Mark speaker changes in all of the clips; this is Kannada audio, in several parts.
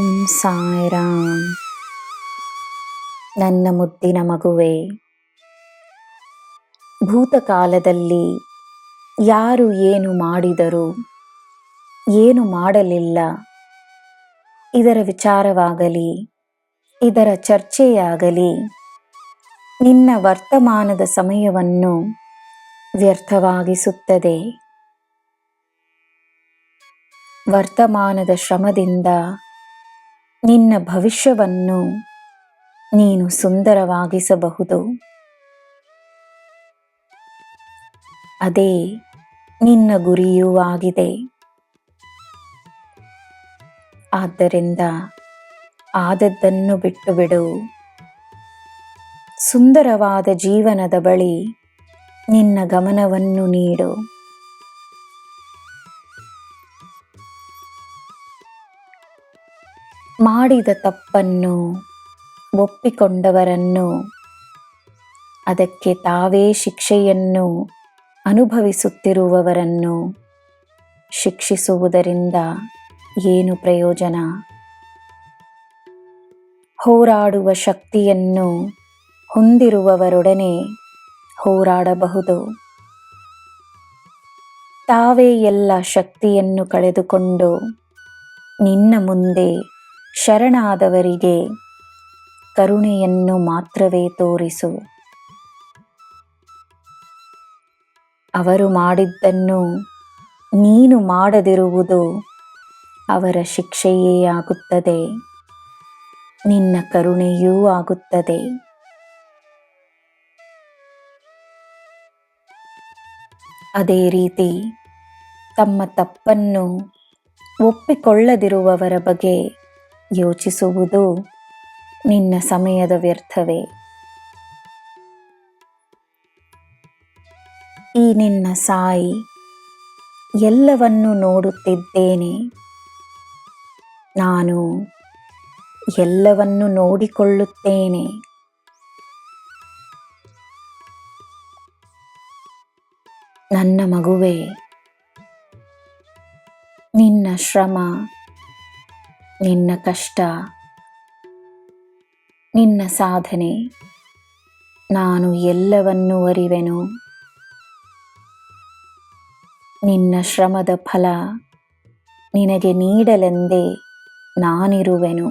Speaker 1: ಓಂ ಸಾಯಿರಾಮ್. ನನ್ನ ಮುದ್ದಿನ ಮಗುವೆ, ಭೂತಕಾಲದಲ್ಲಿ ಯಾರು ಏನು ಮಾಡಿದರು, ಏನು ಮಾಡಲಿಲ್ಲ, ಇದರ ವಿಚಾರವಾಗಲಿ, ಇದರ ಚರ್ಚೆಯಾಗಲಿ ನಿನ್ನ ವರ್ತಮಾನದ ಸಮಯವನ್ನು ವ್ಯರ್ಥವಾಗಿಸುತ್ತದೆ. ವರ್ತಮಾನದ ಶ್ರಮದಿಂದ ನಿನ್ನ ಭವಿಷ್ಯವನ್ನು ನೀನು ಸುಂದರವಾಗಿಸಬಹುದು. ಅದೇ ನಿನ್ನ ಗುರಿಯೂ ಆಗಿದೆ. ಆದ್ದರಿಂದ ಆದದ್ದನ್ನು ಬಿಟ್ಟು ಬಿಡು. ಸುಂದರವಾದ ಜೀವನದ ಬಳಿ ನಿನ್ನ ಗಮನವನ್ನು ನೀಡು. ಮಾಡಿದ ತಪ್ಪನ್ನು ಒಪ್ಪಿಕೊಂಡವರನ್ನು, ಅದಕ್ಕೆ ತಾವೇ ಶಿಕ್ಷೆಯನ್ನು ಅನುಭವಿಸುತ್ತಿರುವವರನ್ನು ಶಿಕ್ಷಿಸುವುದರಿಂದ ಏನು ಪ್ರಯೋಜನ? ಹೋರಾಡುವ ಶಕ್ತಿಯನ್ನು ಹೊಂದಿರುವವರೊಡನೆ ಹೋರಾಡಬಹುದು. ತಾವೇ ಎಲ್ಲ ಶಕ್ತಿಯನ್ನು ಕಳೆದುಕೊಂಡು ನಿನ್ನ ಮುಂದೆ ಶರಣಾದವರಿಗೆ ಕರುಣೆಯನ್ನು ಮಾತ್ರವೇ ತೋರಿಸು. ಅವರು ಮಾಡಿದ್ದನ್ನು ನೀನು ಮಾಡದಿರುವುದು ಅವರ ಶಿಕ್ಷೆಯೇ ಆಗುತ್ತದೆ, ನಿನ್ನ ಕರುಣೆಯೂ ಆಗುತ್ತದೆ. ಅದೇ ರೀತಿ ತಮ್ಮ ತಪ್ಪನ್ನು ಒಪ್ಪಿಕೊಳ್ಳದಿರುವವರ ಬಗ್ಗೆ ಯೋಚಿಸುವುದು ನಿನ್ನ ಸಮಯದ ವ್ಯರ್ಥವೇ. ಈ ನಿನ್ನ ಸಾಯಿ ಎಲ್ಲವನ್ನೂ ನೋಡುತ್ತಿದ್ದೇನೆ, ನಾನು ಎಲ್ಲವನ್ನೂ ನೋಡಿಕೊಳ್ಳುತ್ತೇನೆ. ನನ್ನ ಮಗುವೇ, ನಿನ್ನ ಶ್ರಮ, ನಿನ್ನ ಕಷ್ಟ, ನಿನ್ನ ಸಾಧನೆ ನಾನು ಎಲ್ಲವನ್ನೂ ಅರಿವೆನು. ನಿನ್ನ ಶ್ರಮದ ಫಲ ನಿನಗೆ ನೀಡಲೆಂದೇ ನಾನಿರುವೆನು.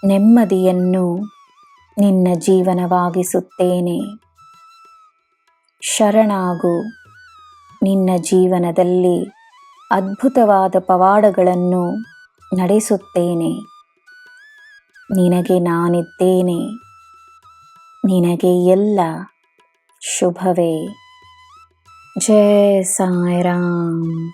Speaker 1: ನೆಮ್ಮದಿಯನ್ನು ನಿನ್ನ ಜೀವನವಾಗಿಸುತ್ತೇನೆ. ಶರಣಾಗು. ನಿನ್ನ ಜೀವನದಲ್ಲಿ ಅದ್ಭುತವಾದ ಪವಾಡಗಳನ್ನು ನಡೆಸುತ್ತೇನೆ. ನಿನಗೆ ನಾನಿದ್ದೇನೆ. ನಿನಗೆ ಎಲ್ಲ ಶುಭವೇ. ಜೈ ಸಾಯಿರಾಮ್.